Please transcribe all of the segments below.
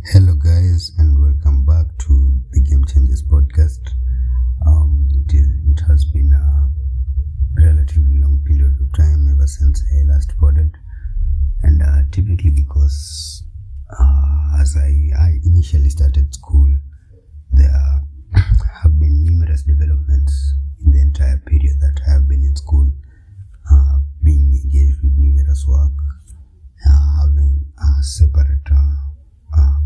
Hello guys, and welcome back to the Game Changers podcast. It has been a relatively long period of time ever since I last recorded, and typically because as I initially started school, there have been numerous developments in the entire period that I have been in school, being engaged with numerous work, having separate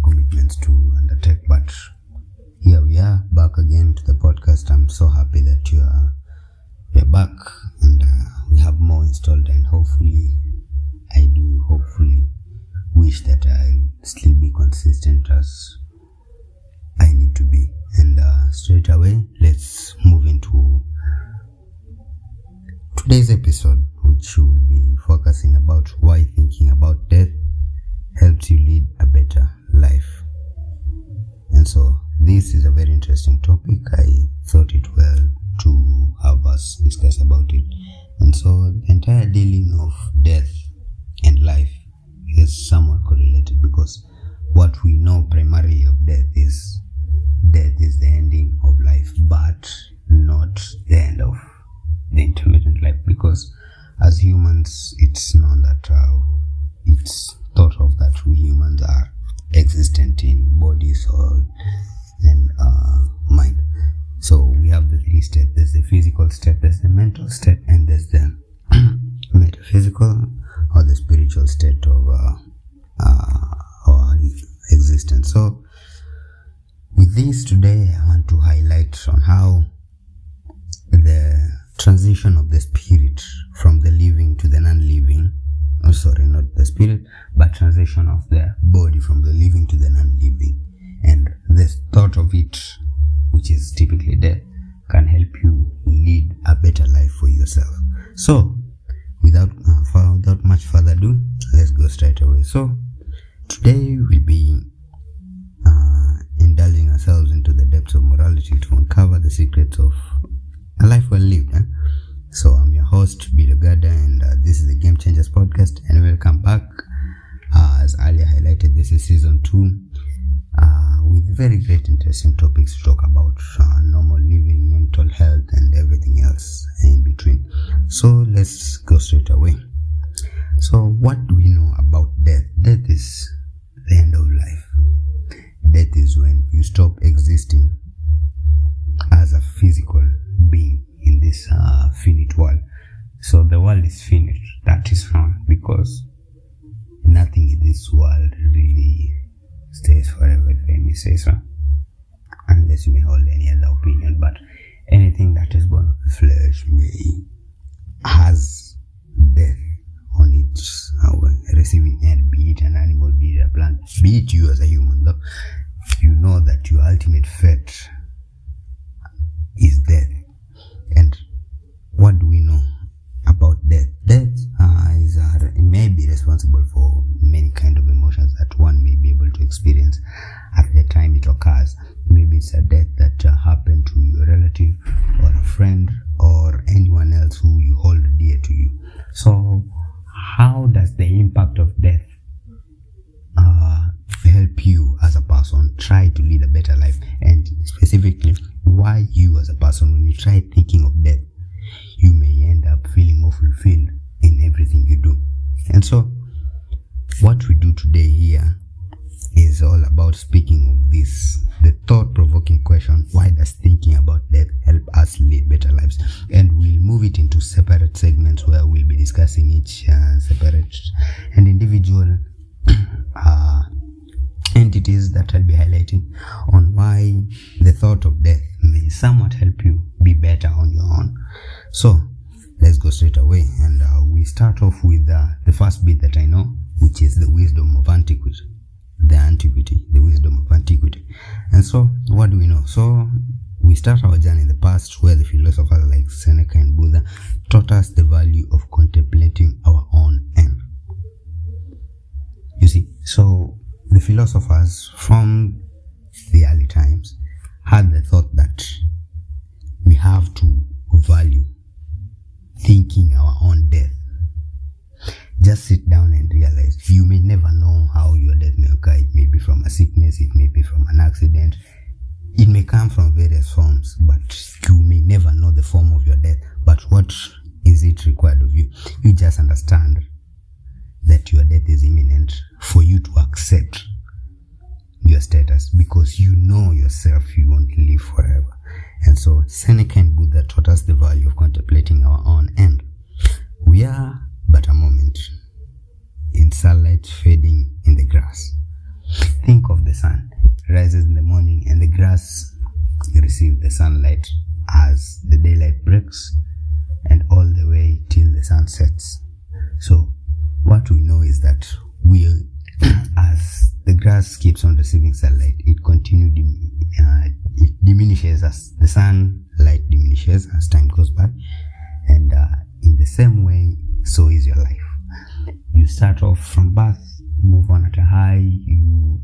commitments to undertake, but here we are back again to the podcast. I'm so happy that we're back, and we have more installed, and hopefully wish that I'll still be consistent as I need to be. And straight away, let's move into today's episode, which will be focusing about why thinking about death helps you lead a better life. And so this is a very interesting topic. I thought it well to have us discuss about it. And so the entire dealing of death and life is somewhat correlated, because what we know primarily of death is the ending of life, but not the end of the intermittent life, because as humans it's known that it's thought of that we humans are existent in body, soul, and mind. So we have the three states. There's the physical state, there's the mental state, and there's the metaphysical or the spiritual state of our existence. So with this today, I want to highlight on how the transition of the spirit from the living to the non-living, not the spirit, but transition of the body from the living to the non-living, and the thought of it, which is typically death, can help you lead a better life for yourself. So without much further ado, let's go straight away. So today we'll be indulging ourselves into the depths of morality to uncover the secrets of a life well lived. So I'm your host, Bidogada, and this is the Game Changers podcast, and welcome back. As earlier highlighted, this is season 2, with very great interesting topics to talk about: normal living, mental health, and everything else in between. So let's go straight away. So what do we know about death? Death is the end of life. Death is when you stop existing as a physical being in this finite world. So the world is finite. That is wrong, because nothing in this world really stays forever, if I may say so, unless you may hold any other opinion. But anything that is born of flesh has death on its receiving end, be it an animal, be it a plant, be it you as a human. Though you know that your ultimate fate is death. And what do we know about death? Death may be responsible for many kind of emotions that one may be able to experience at the time it occurs. Maybe it's a death that happened to your relative or a friend or anyone else who you hold dear to you. So how does the impact of death help you as a person try to lead a better life? And specifically, why you as a person, when you try thinking of death, you may end up feeling more fulfilled in everything you do. And so what we do today here is all about speaking of this, the thought-provoking question: why does thinking about death help us lead better lives? And we'll move it into separate segments where we'll be discussing each separate and individual entities that I'll be highlighting on why the thought of death may somewhat help you be better on your own. So let's go straight away, and we start off with the first bit that I know, which is the wisdom of antiquity. The wisdom of antiquity. And so what do we know? So we start our journey in the past, where the philosophers like Seneca and Buddha taught us the value of contemplating our own end. You see, so the philosophers from the early times had the thought that we have to value thinking our own death. Just sit down and realize you may never know how your death may occur. It may be from a sickness, it may be from an accident, it may come from various forms, but you may never know the form of your death. But what is it required of you? You just understand that your death is imminent for you to accept your status, because you know yourself you won't live forever. And so Seneca and Buddha taught us the value of contemplating our own end. We are but a moment in sunlight fading in the grass. Think of the sun. It rises in the morning and the grass receives the sunlight as the daylight breaks and all the way till the sun sets. So what we know is that as the grass keeps on receiving sunlight, it diminishes as the sunlight diminishes as time goes by. And in the same way, so is your life. You start off from birth, move on at a high, you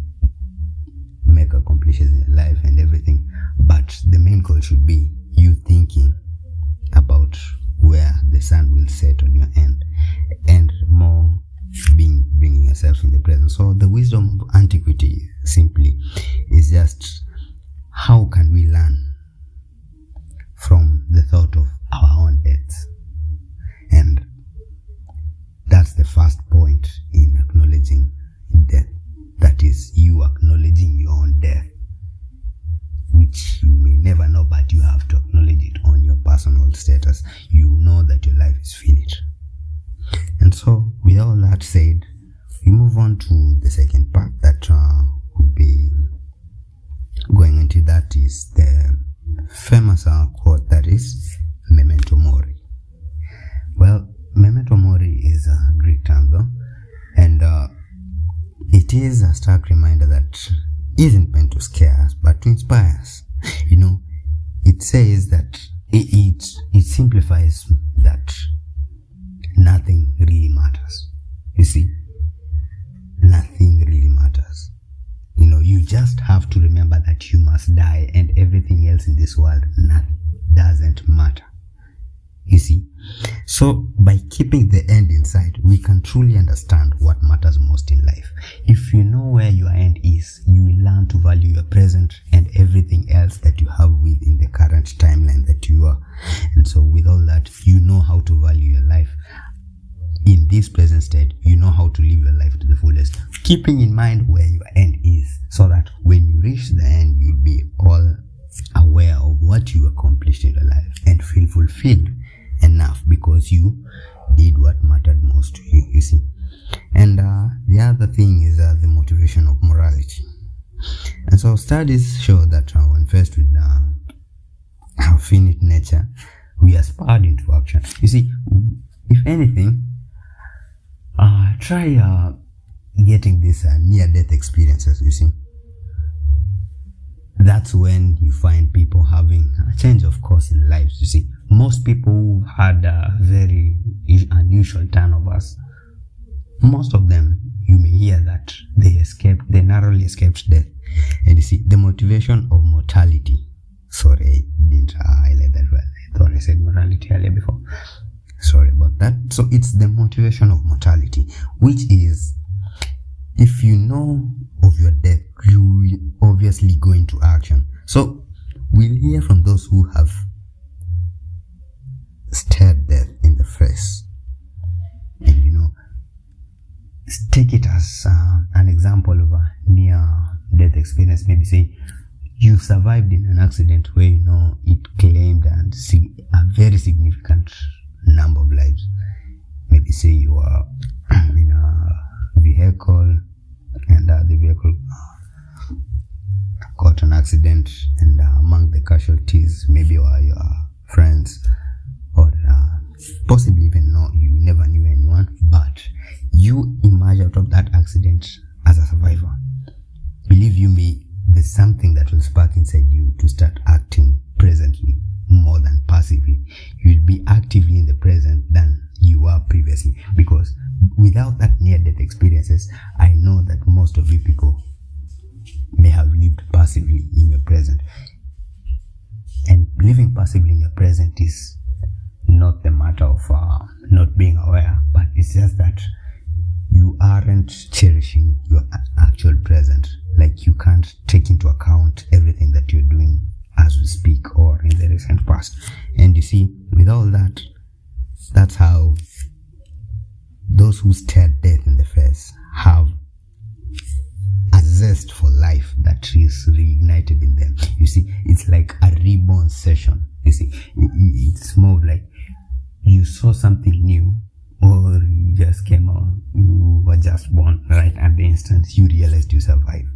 make accomplishments in your life and everything. But the main goal should be you thinking about where the sun will set on your end, and more bringing yourself in the present. So the wisdom of antiquity simply is just, how can we learn from the thought of our own deaths? And that's the first point in acknowledging death. That is, you acknowledging your own death, which you may never know, but you have to acknowledge it on your personal status. You know that your life is finished. And so, with all that said, we move on to the second part that will be going into. That is the famous quote, that is memento mori. Well, memento mori is a Greek term though, and it is a stark reminder that isn't meant to scare us but to inspire us. You know, it says that it simplifies that nothing really matters. You see, nothing really matters. You know, you just have to remember that you must die, and everything else in this world doesn't matter. You see, so by keeping the end in sight, we can truly understand what matters most in life. If you know where your end is, you will learn to value your present and everything else that you have within the current timeline that you are. And so with all that, you know how to value your life in this present state. You know how to live your life to the fullest, keeping in mind where your end is, so that when you reach the end, you'll be all aware of what you accomplished in your life and feel fulfilled enough because you did what mattered most to you, you see. And the other thing is the motivation of morality. And so studies show that when faced with our finite nature, we are spurred into action. You see, if anything, try getting these near-death experiences, you see. That's when you find people having a change of course in lives, you see. Most people who had a very unusual turn of us, most of them, you may hear that they narrowly escaped death. And you see, the motivation of mortality. Sorry, I didn't highlight that well. I thought I said morality earlier before. Sorry about that. So it's the motivation of mortality, which is, if you know of your death, you will obviously go into action. So we'll hear from those who have stared death in the face, and you know, take it as an example of a near-death experience. Maybe say you survived in an accident where you know it claimed a very significant number of lives. Maybe say you are in a vehicle and the vehicle got an accident, and among the casualties maybe were your friends, or possibly even you never knew anyone, but you emerge out of that accident as a survivor. Believe you me, there's something that will spark inside you to start acting presently more than passively. You'll be actively in the present than you were previously, because without that near-death experiences, I know that most of you people may have lived passively in your present. And living passively in your present is not the matter of not being aware, but it's just that you aren't cherishing your actual present. Like you can't take into account everything that you're doing as we speak or in the recent past. And you see, with all that, that's how those who stare death in the face have a zest for life that is reignited in them. You see, it's like a reborn session. You see, it's more like you saw something new, or you just came out, you were just born right at the instant you realized you survived.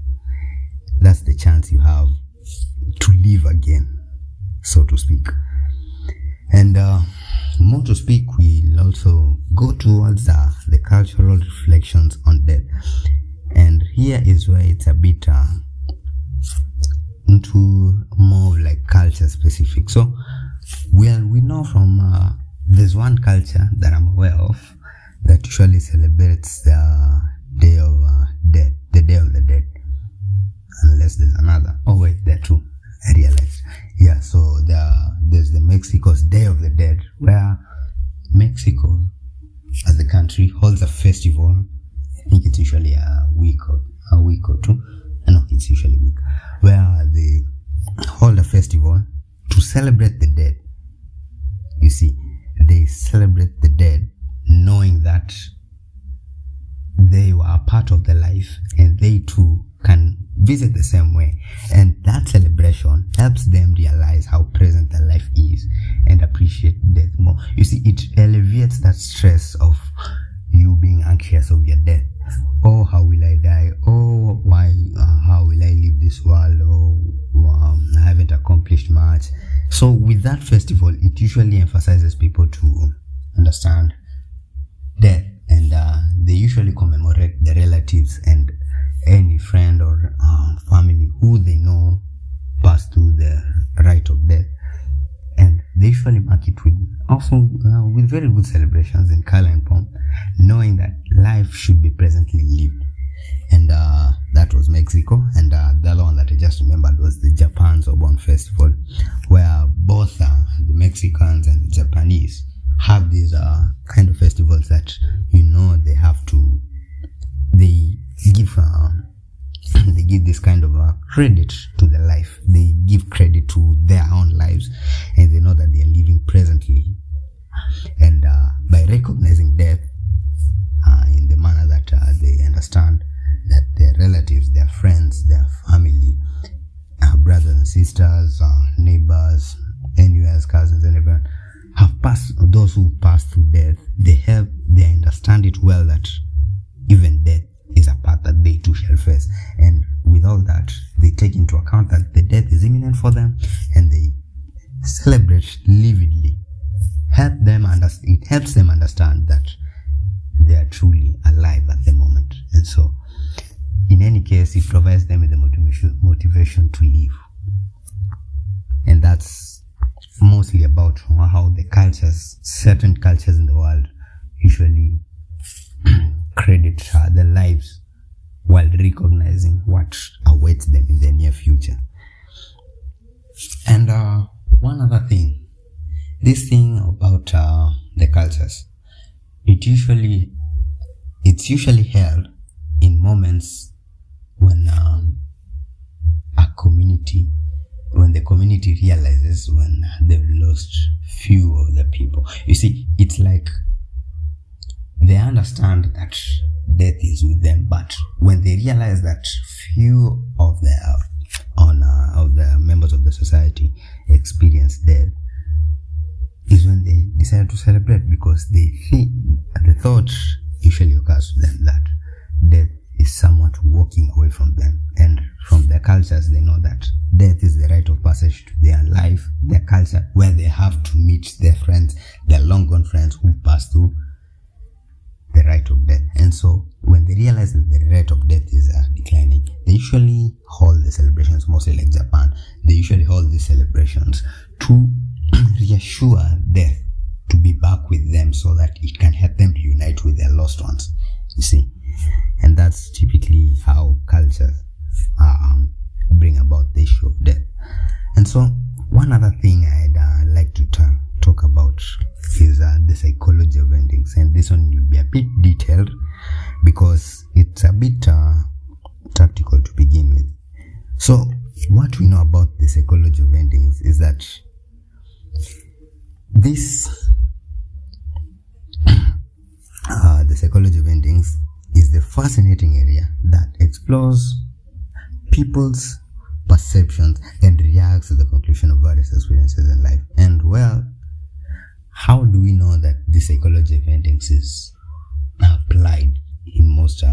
That's the chance you have to live again, so to speak. And more to speak, we'll also go towards the cultural reflections on death. And here is where it's a bit into more like culture specific. So, well, we know from there's one culture that I'm aware of that usually celebrates the Day of Death, the Day of the Dead. Unless there's another. Oh wait, there too. I realized. Yeah, so there's the Mexico's Day of the Dead, where Mexico as a country holds a festival. I think it's usually a week or two. No, it's usually a week, where they hold a festival to celebrate the dead. You see, they celebrate the dead knowing that they were a part of the life and they too can visit the same way. And that celebration helps them realize how present their life is and appreciate death more. You see, it alleviates that stress of you being anxious of your death. Oh, how will I die? Oh, why? How will I leave this world? Oh, I haven't accomplished much. So with that festival, it usually emphasizes people to understand death, and they usually commemorate the relatives and any friend or family who they know passed through the rite of death. And they usually mark it with with very good celebrations in color and pomp, knowing that life should be presently lived. And that was Mexico. And the other one that I just remembered was the Japan's Obon Festival, where both the Mexicans and the Japanese have these kind of festivals that, you know, they give this kind of credit to the life. They give credit to their own lives, and they know that they are living presently. And by recognizing death in the manner that they understand that their relatives, their friends, their family, brothers and sisters, neighbors, anywhere, cousins, and everyone have passed, those who passed through death, they understand it well that even death is a path that they too shall face. And with all that, they take into account that the death is imminent for them, and they celebrate vividly. It helps them understand that they are truly alive at the moment. And so, in any case, it provides them with the motivation to live. And that's mostly about how certain cultures in the world usually credit their lives while recognizing what awaits them in the near future. And one other thing, this thing about the cultures, it's usually held in moments when the community realizes when they've lost few of the people. You see, it's like they understand that death is with them, but when they realize that few of the members of the society experience death, is when they decide to celebrate, because they think the thought usually occurs to them that death is somewhat walking away from them. And from their cultures, they know that death is the rite of passage to their life, their culture, where they have to meet their friends, their long gone friends who passed through the rite of death. And so when they realize that the rate of death is declining, they usually hold the celebrations, mostly like Japan. They usually hold these celebrations to reassure death to be back with them, so that it can help them reunite with their lost ones, you see. And that's typically how cultures bring about the issue of death. And so one other thing I'd like to talk about is the psychology of endings. And this one will be a bit detailed because it's a bit tactical to begin with. So what we know about the psychology of endings is that the psychology of endings is the fascinating area that explores people's perceptions and reacts to the conclusion of various experiences in life. And well, how do we know that the psychology of endings is applied in most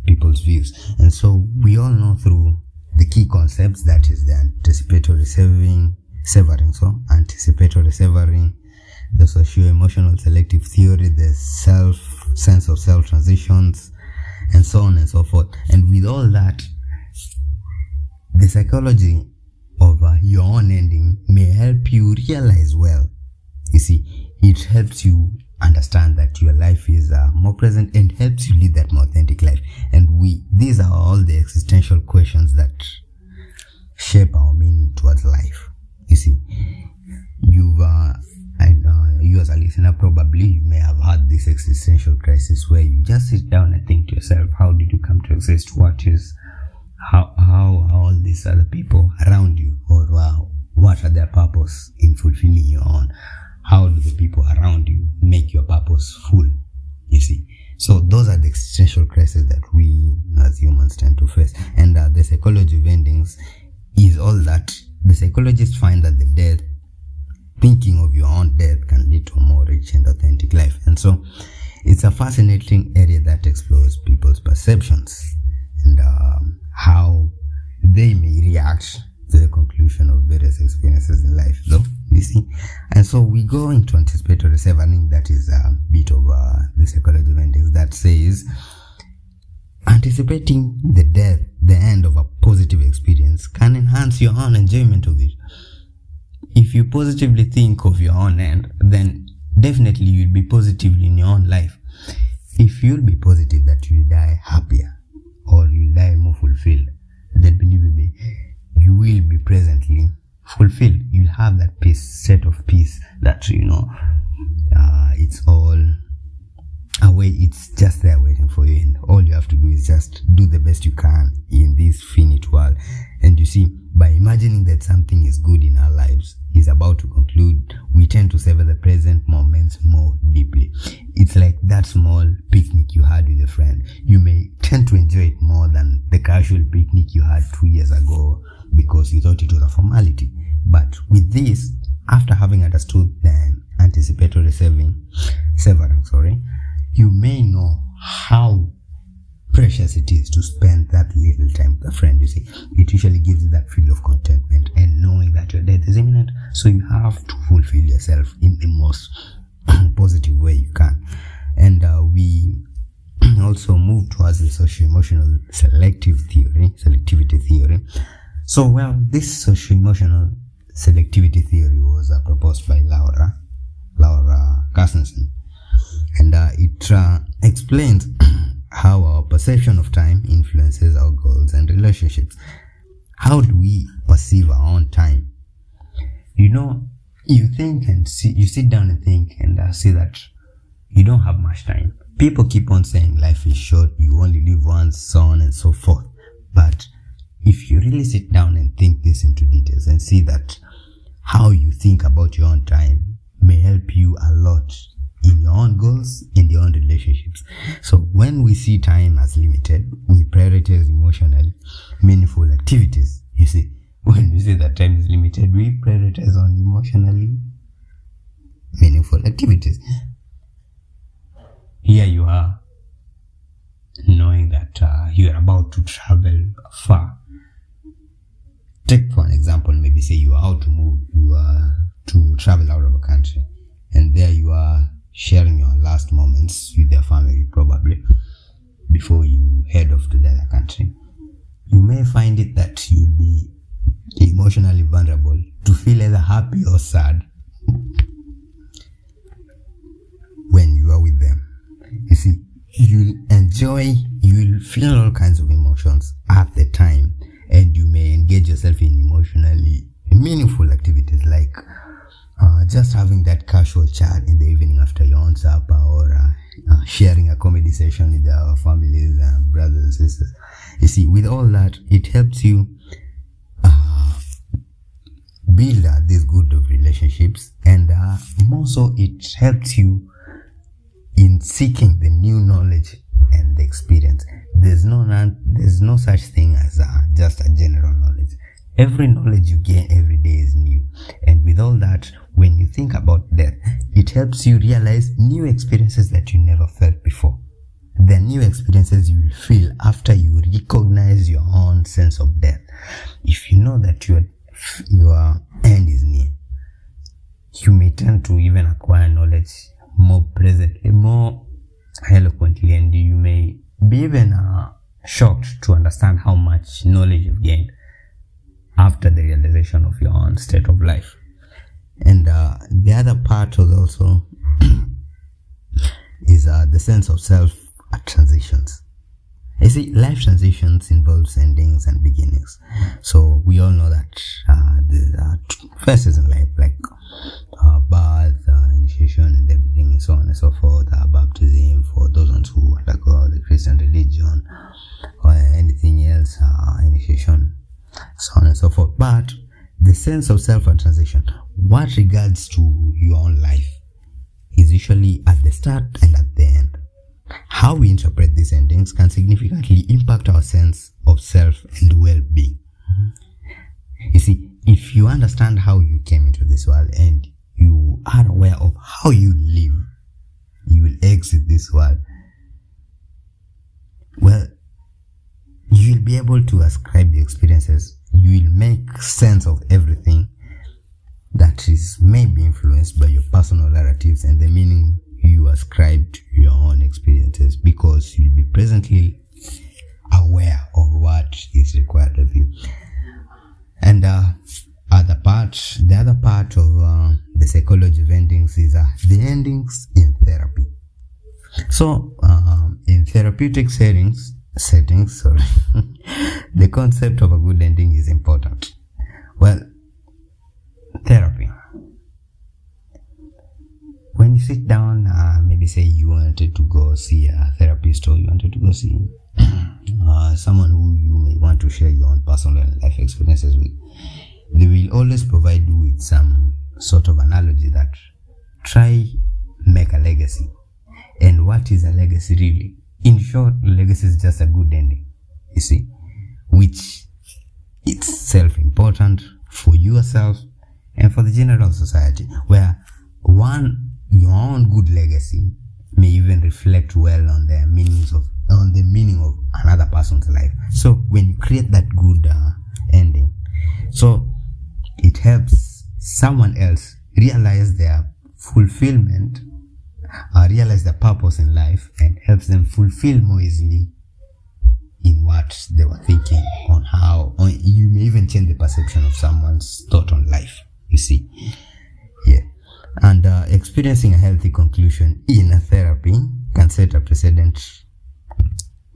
people's views? And so we all know through the key concepts, that is the anticipatory severing, the socio-emotional selective theory, the sense of self transitions, and so on and so forth. And with all that, the psychology of your own ending may help you realize well. You see, it helps you understand that your life is more present and helps you lead that more authentic life. And these are all the existential questions that shape our meaning towards life. You see, you as a listener, probably you may have had this existential crisis where you just sit down and think to yourself, how did you come to exist? How all these other people around you, or what are their purpose in fulfilling your own? How do the people around you make your purpose full? You see, so those are the existential crises that we as humans tend to face. And the psychology of endings is all that. The psychologists find that thinking of your own death can lead to a more rich and authentic life. And so it's a fascinating area that explores people's perceptions and how they may react to the conclusion of various experiences in life, though, you see. And so we go into anticipatory severing. That is a bit of the psychology of endings that says anticipating the end of a positive experience can enhance your own enjoyment of it. If you positively think of your own end, then definitely you'll be positive in your own life. If you'll be positive that you'll die happier or you'll die more fulfilled, then believe me, you will be presently fulfilled. You'll have that set of peace that, it's all away. It's just there waiting for you, and all you have to do is just do the best you can in this finite world. And you see, by imagining that something is good in our lives is about to conclude, we tend to savor the present moments more deeply. It's like that small picnic you had with a friend. You may tend to enjoy it more than the casual picnic you had 2 years ago because you thought it was a formality. But with this, after having understood the anticipatory severing, you may know how precious it is to spend that little time with a friend. You see, it usually gives you that feel of contentment and knowing that your death is imminent. So you have to fulfill yourself in the most positive way you can. And we also move towards the socio-emotional selectivity theory. So, well, this socio-emotional selectivity theory was proposed by Laura Carstensen, and it explains how our perception of time influences our goals and relationships. How do we perceive our own time? You think and see, you sit down and think and see that you don't have much time. People keep on saying life is short, you only live once, so on and so forth. But if you really sit down and think this into details and see that how you think about your own time may help you a lot in your own goals, in your own relationships. So when we see time as limited, we prioritize emotionally meaningful activities. You see, when we say that time is limited, we prioritize on emotionally meaningful activities. Here you are, knowing that you are about to travel far. Take for an example, maybe say you are out to move, you are to travel out of a country, and there you are sharing your last moments with your family, probably before you head off to the other country. You may find it that you'll be emotionally vulnerable to feel either happy or sad when you are with them. You see, you'll feel all kinds of emotions at the time, and you may engage yourself in emotionally meaningful activities like just having that casual chat in the evening after your own supper, or sharing a comedy session with our families and brothers and sisters. You see, with all that, it helps you build these good relationships, and more so it helps you in seeking the new knowledge and the experience. There's no such thing as just a general knowledge. Every knowledge you gain every day is new, and with all that, when you think about death, it helps you realize new experiences that you never felt before. The new experiences you will feel after you recognize your own sense of death. If you know that your end is near, you may tend to even acquire knowledge more presently, more eloquently, and you may be even shocked to understand how much knowledge you've gained after the realization of your own state of life. And the other part was also is the sense of self at transitions. You see, life transitions involves endings and beginnings. So we all know that there are phases in life, like birth, initiation, and everything, and so on and so forth. Baptism for those ones who undergo the Christian religion, or anything else, initiation, so on and so forth. But the sense of self at transition, what regards to your own life, is usually at the start and at the end. How we interpret these endings can significantly impact our sense of self and well-being. You see, if you understand how you came into this world and you are aware of how you live, you will exit this world, well, you will be able to ascribe the experiences. You will make sense of everything that is maybe influenced by your personal narratives and the meaning you ascribe to your own experiences, because you'll be presently aware of what is required of you. And the other part of the psychology of endings is the endings in therapy. So in therapeutic settings, the concept of a good ending is important. Well, therapy. When you sit down, maybe say you wanted to go see a therapist, or you wanted to go see someone who you may want to share your own personal life experiences with, they will always provide you with some sort of analogy that try make a legacy. And what is a legacy really? In short, legacy is just a good ending, you see, which it's self-important for yourself and for the general society, where your own good legacy may even reflect well on the meaning of another person's life. So when you create that good ending, so it helps someone else realize their fulfillment, realize their purpose in life, and helps them fulfill more easily in what they were thinking, on you may even change the perception of someone's thought on life, you see. Yeah. And experiencing a healthy conclusion in a therapy can set a precedent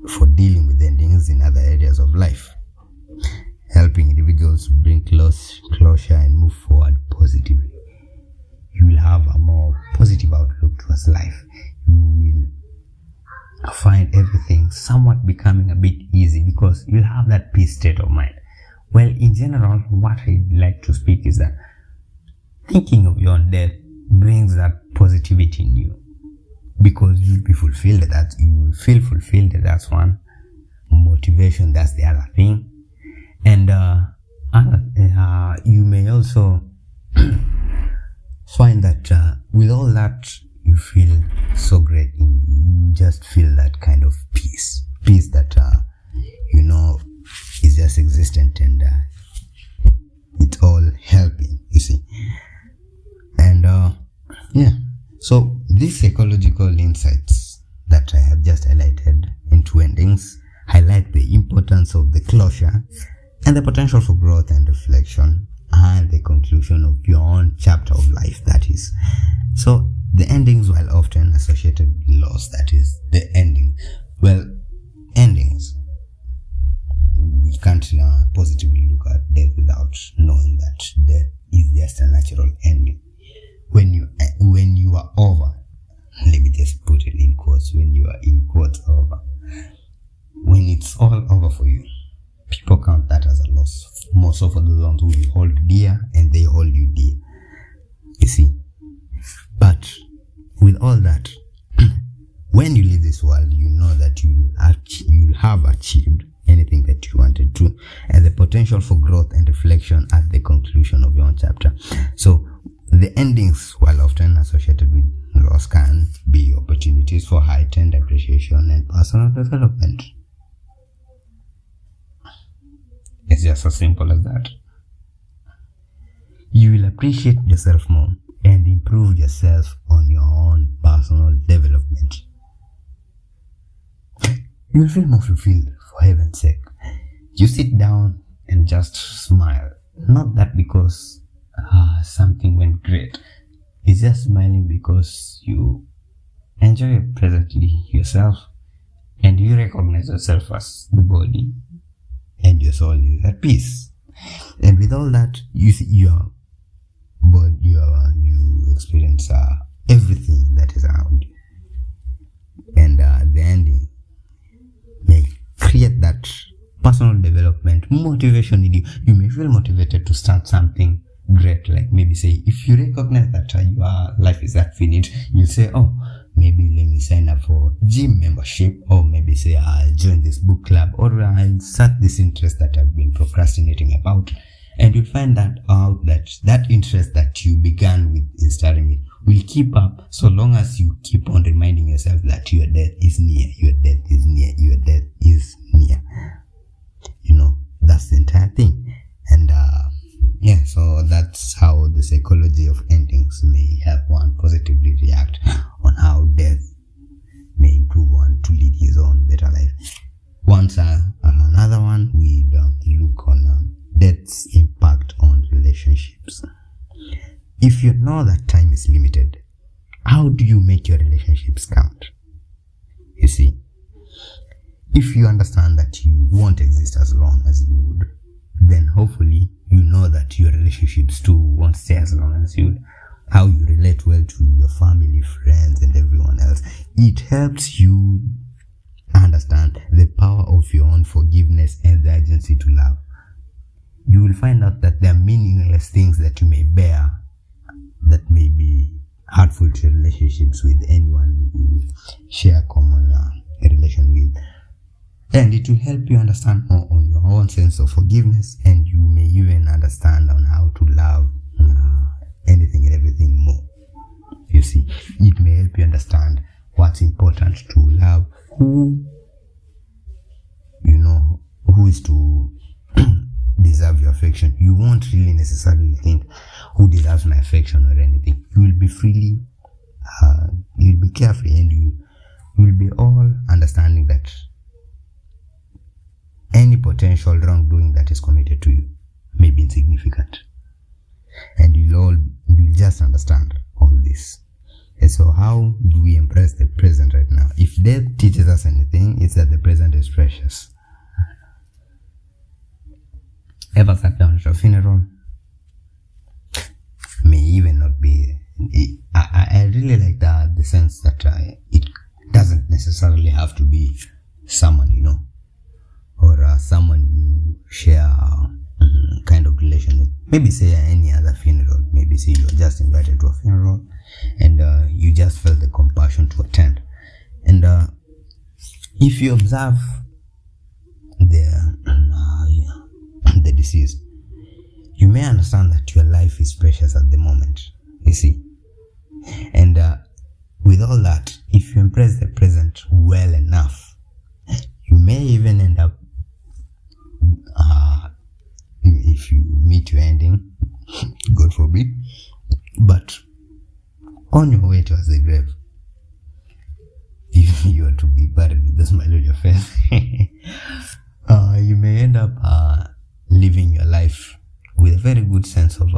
for dealing with endings in other areas of life, helping individuals bring closure and move forward positively. You will have a more positive outlook towards life. You will find everything somewhat becoming a bit easy, because you'll have that peace state of mind. Well, in general, what I'd like to speak is that thinking of your own death brings that positivity in you, because you'll be fulfilled. That you will feel fulfilled. That's one. Motivation, that's the other thing. And you may also find that with all that, you feel so great in you. You just feel that kind of peace that is just existent, and it's all helping, you see. And so these psychological insights that I have just highlighted into endings highlight the importance of the closure and the potential for growth and reflection, and the conclusion of your own chapter of life, that is. So the endings, while often associated with loss, that is the ending. Well, endings, we can't positively look at death without knowing that death is just a natural ending. When you are over, let me just put it in quotes, when you are in quotes over, when it's all over for you, people count that as a loss. More so for those ones who you hold dear and they hold you dear. You see. But with all that, when you leave this world, you know that you'll have achieved anything that you wanted to, and the potential for growth and reflection at the conclusion of your own chapter. So the endings, while often associated with loss, can be opportunities for heightened appreciation and personal development. It's just as simple as that. You will appreciate yourself more and improve yourself on your own personal development. You will feel more fulfilled, for heaven's sake. You sit down and just smile. Not that because something went great. It's just smiling because you enjoy presently yourself and you recognize yourself as the body and your soul is at peace. And with all that, you experience everything that is around you. And the ending may create that personal development, motivation in you. You may feel motivated to start something great, like maybe say, if you recognize that your life is that finished, you say, oh, maybe let me sign up for gym membership, or maybe say I'll join this book club, or I'll start this interest that I've been procrastinating about. And you'll find that out that interest that you began with in starting it will keep up so long as you keep on reminding yourself that your death is near, your death is near, your death is near. You know, that's the entire thing. And so that's how the psychology of endings may help one positively react on how death may improve one to lead his own better life. Another one, we look on death's impact on relationships. If you know that time is limited, how do you make your relationships count? You see, if you understand that you won't exist as long as you would, then hopefully you know that your relationships too won't stay as long as you would. How you relate well to your family, friends, and everyone else. It helps you understand the power of your own forgiveness and the urgency to love. You will find out that there are meaningless things that you may bear that may be hurtful to relationships with anyone you share common relation with. And it will help you understand more on your own sense of forgiveness, and you may even understand on how to love anything and everything more. You see, it may help you understand what's important to love, who is to deserve your affection. You won't really necessarily think who deserves my affection or anything. You will be freely, you'll be carefree, and you will be all understanding that any potential wrongdoing that is committed to you may be insignificant. And you'll just understand all this. And so how do we embrace the present right now? If death teaches us anything, it's that the present is precious. Ever sat down at a funeral? May even not be. I really like the sense that it doesn't necessarily have to be someone you know, or someone you share kind of relation with. Maybe say any other funeral. Maybe say you're just invited to a funeral and you just felt the compassion to attend. And if you observe the deceased, you may understand that your life is precious at the moment, you see. And with all that, if you embrace the present well enough, you may even end up, if you meet your ending, God forbid, but on your way towards the grave, if you are to be buried with a smile on your face, you may end up living your life with a very good sense of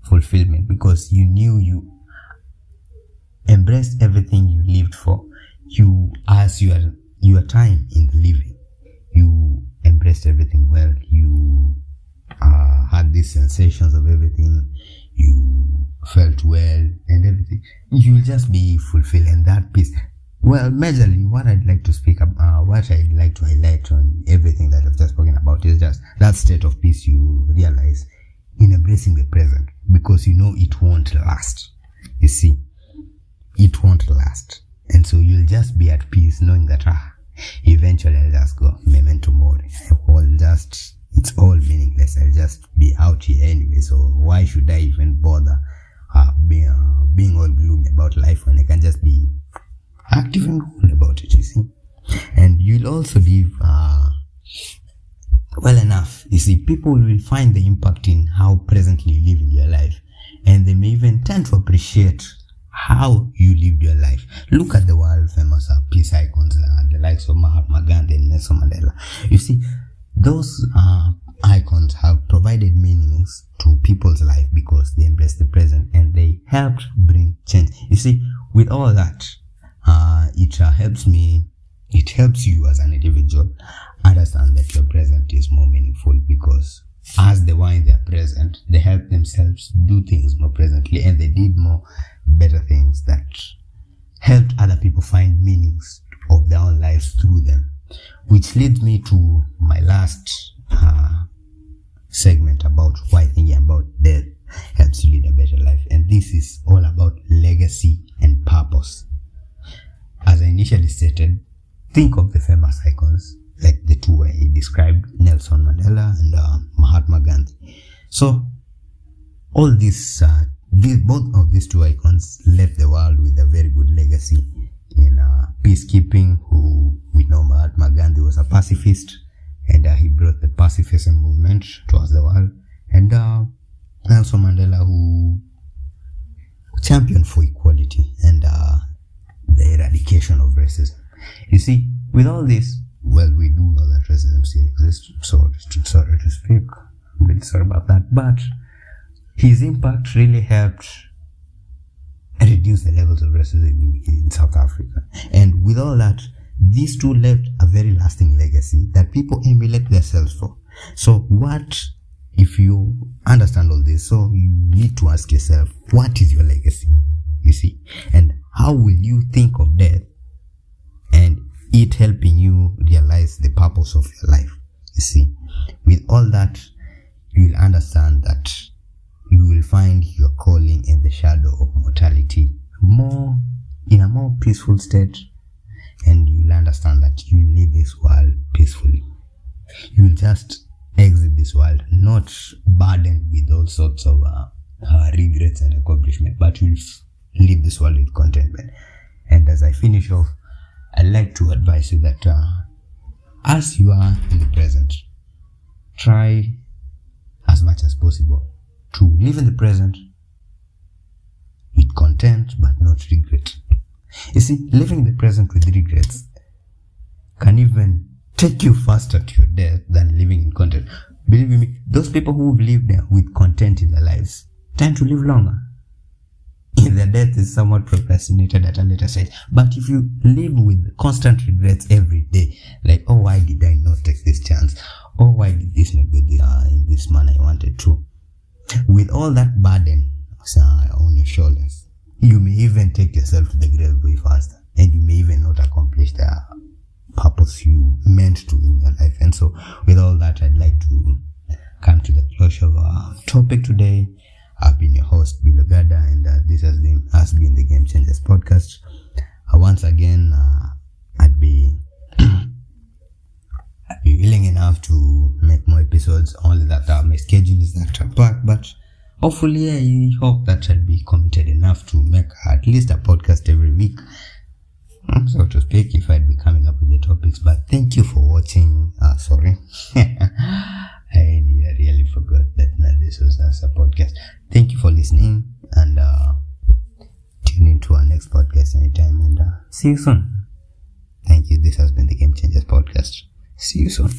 fulfillment, because you knew you embraced everything you lived for. You, as your time in the living, you embraced everything well. You had these sensations of everything. You felt well and everything. You will just be fulfilled, and that peace Well, majorly, what I'd like to speak about, what I'd like to highlight on everything that I've just spoken about is just that state of peace you realize in embracing the present, because you know it won't last. You see, it won't last. And so you'll just be at peace knowing that eventually I'll just go memento mori. It's all meaningless. I'll just be out here anyway, so why should I even bother being all gloomy about life when I can just be active and cool about it, you see. And you'll also live well enough. You see, people will find the impact in how presently you live in your life, and they may even tend to appreciate how you lived your life. Look at the world famous peace icons, the likes of Mahatma Gandhi and Nelson Mandela. You see, those icons have provided meanings to people's life because they embrace the present and they helped bring change. You see, with all that, it helps you as an individual understand that your present is more meaningful, because as they were in their present, they helped themselves do things more presently, and they did more better things that helped other people find meanings of their own lives through them. Which leads me to my last segment about why thinking about death helps you lead a better life. And this is all about legacy and purpose. As I initially stated, think of the famous icons, like the two I described, Nelson Mandela and Mahatma Gandhi. So, all this, both of these two icons left the world with a very good legacy in peacekeeping. Who we know Mahatma Gandhi was a pacifist, and he brought the pacifism movement towards the world. And Nelson Mandela, who championed for equality and the eradication of racism. You see, with all this, well, we do know that racism still exists. Sorry to speak. I'm really sorry about that. But his impact really helped reduce the levels of racism in South Africa. And with all that, these two left a very lasting legacy that people emulate themselves for. So what, if you understand all this, so you need to ask yourself, what is your legacy? You see, and how will you think of death and it helping you realize the purpose of your life? You see, with all that, you will understand that you will find your calling in the shadow of mortality in a more peaceful state, and you will understand that you leave this world peacefully. You will just exit this world not burdened with all sorts of regrets and accomplishment, but you will leave this world with contentment. And as I finish off, I'd like to advise you that as you are in the present, try as much as possible to live in the present with content but not regret. You see, living in the present with regrets can even take you faster to your death than living in content. Believe me, those people who've lived with content in their lives tend to live longer. Their death is somewhat procrastinated at a later stage. But if you live with constant regrets every day, like, oh, why did I not take this chance? Oh, why did this not go in this manner I wanted to? With all that burden on your shoulders, you may even take yourself to the grave way faster, and you may even not accomplish the purpose you meant to in your life. And so, with all that, I'd like to come to the closure of our topic today. I've been your host, Bilogada, and this has been the Game Changers podcast. Once again, I'd be willing enough to make more episodes, only that my schedule is that packed, but hopefully I hope that I'll be committed enough to make at least a podcast every week, so to speak, if I'd be coming up with the topics. But thank you for watching. Sorry. I really forgot that this was a podcast. Thank you for listening, and tune into our next podcast anytime, and see you soon. Thank you. This has been the Game Changers podcast. See you soon.